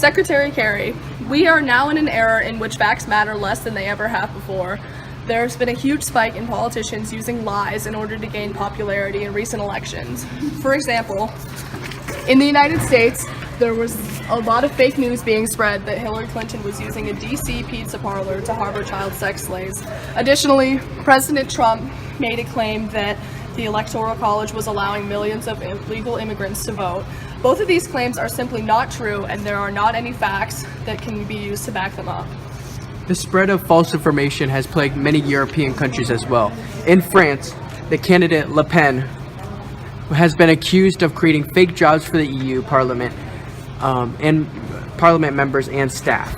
Secretary Kerry, we are now in an era in which facts matter less than they ever have before. There's been a huge spike in politicians using lies in order to gain popularity in recent elections. For example, in the United States, there was a lot of fake news being spread that Hillary Clinton was using a DC pizza parlor to harbor child sex slaves. Additionally, President Trump made a claim that the Electoral College was allowing millions of illegal immigrants to vote. Both of these claims are simply not true, and there are not any facts that can be used to back them up. The spread of false information has plagued many European countries as well. In France, the candidate Le Pen has been accused of creating fake jobs for the EU Parliament and Parliament members and staff.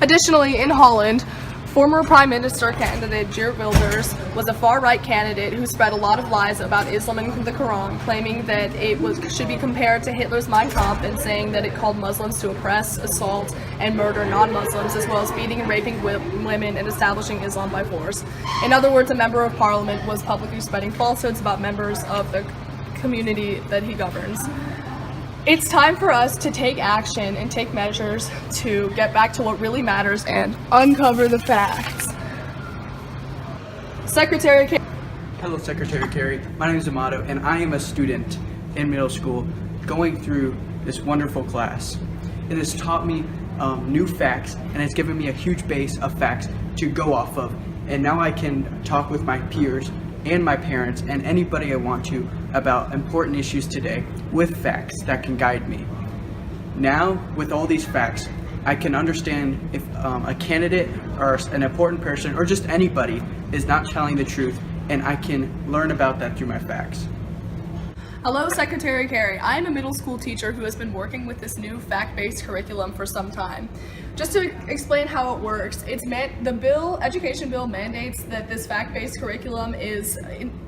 Additionally, in Holland, former Prime Minister candidate Geert Wilders was a far-right candidate who spread a lot of lies about Islam and the Quran, claiming that it should be compared to Hitler's Mein Kampf and saying that it called Muslims to oppress, assault, and murder non-Muslims, as well as beating and raping women and establishing Islam by force. In other words, a member of parliament was publicly spreading falsehoods about members of the community that he governs. It's time for us to take action and take measures to get back to what really matters and uncover the facts. Secretary Kerry. Hello, Secretary Kerry. My name is Amato, and I am a student in middle school going through this wonderful class. It has taught me new facts, and it's given me a huge base of facts to go off of. And now I can talk with my peers and my parents and anybody I want to about important issues today with facts that can guide me. Now, with all these facts, I can understand if a candidate or an important person or just anybody is not telling the truth, and I can learn about that through my facts. Hello, Secretary Kerry. I am a middle school teacher who has been working with this new fact-based curriculum for some time. Just to explain how it works, the education bill mandates that this fact-based curriculum is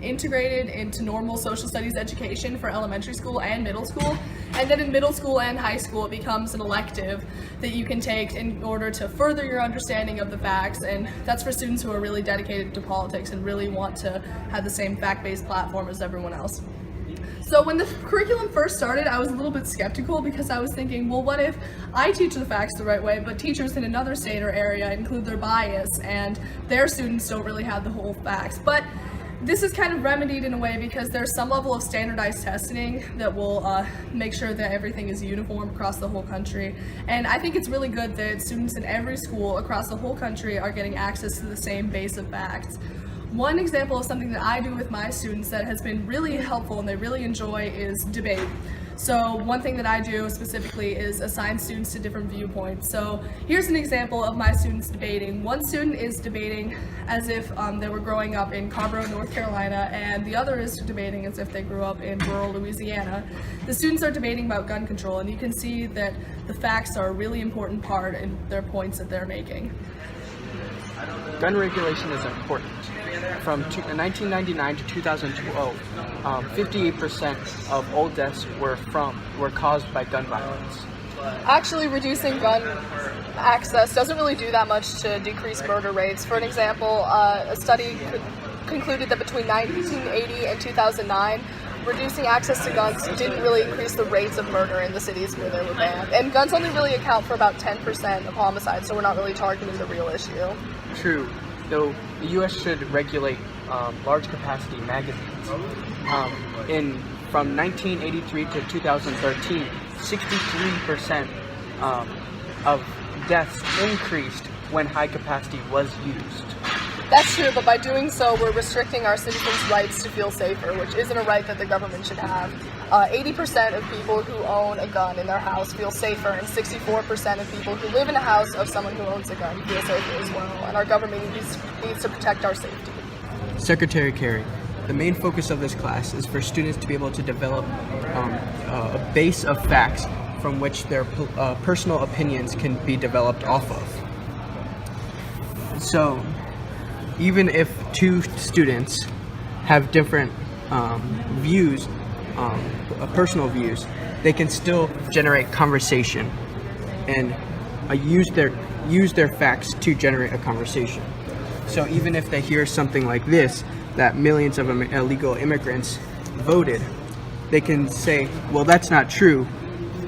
integrated into normal social studies education for elementary school and middle school, and then in middle school and high school it becomes an elective that you can take in order to further your understanding of the facts, and that's for students who are really dedicated to politics and really want to have the same fact-based platform as everyone else. So when the curriculum first started, I was a little bit skeptical because I was thinking, well, what if I teach the facts the right way, but teachers in another state or area include their bias and their students don't really have the whole facts? But this is kind of remedied in a way because there's some level of standardized testing that will make sure that everything is uniform across the whole country. And I think it's really good that students in every school across the whole country are getting access to the same base of facts. One example of something that I do with my students that has been really helpful and they really enjoy is debate. So one thing that I do specifically is assign students to different viewpoints. So here's an example of my students debating. One student is debating as if they were growing up in Carrboro, North Carolina, and the other is debating as if they grew up in rural Louisiana. The students are debating about gun control, and you can see that the facts are a really important part in their points that they're making. Gun regulation is important. From 1999 to 2012, 58% of all deaths were caused by gun violence. Actually, reducing gun access doesn't really do that much to decrease murder rates. For an example, a study concluded that between 1980 and 2009, reducing access to guns didn't really increase the rates of murder in the cities where they were banned. And guns only really account for about 10% of homicides, so we're not really targeting the real issue. True, though the U.S. should regulate large capacity magazines. From 1983 to 2013, 63% of deaths increased when high capacity was used. That's true, but by doing so, we're restricting our citizens' rights to feel safer, which isn't a right that the government should have. 80% of people who own a gun in their house feel safer, and 64% of people who live in a house of someone who owns a gun feel safer as well, and our government needs to protect our safety. Secretary Kerry, the main focus of this class is for students to be able to develop a base of facts from which their personal opinions can be developed off of. So, even if two students have different views, personal views, they can still generate conversation and use their facts to generate a conversation. So even if they hear something like this, that millions of illegal immigrants voted, they can say, well, that's not true,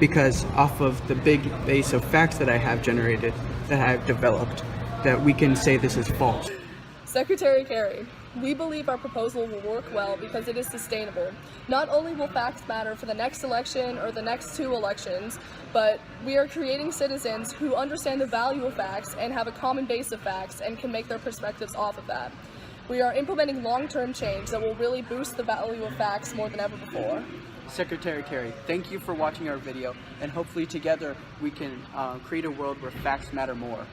because off of the big base of facts that I have generated, that I've developed, that we can say this is false. Secretary Kerry, we believe our proposal will work well because it is sustainable. Not only will facts matter for the next election or the next 2 elections, but we are creating citizens who understand the value of facts and have a common base of facts and can make their perspectives off of that. We are implementing long-term change that will really boost the value of facts more than ever before. Secretary Kerry, thank you for watching our video, and hopefully together we can create a world where facts matter more.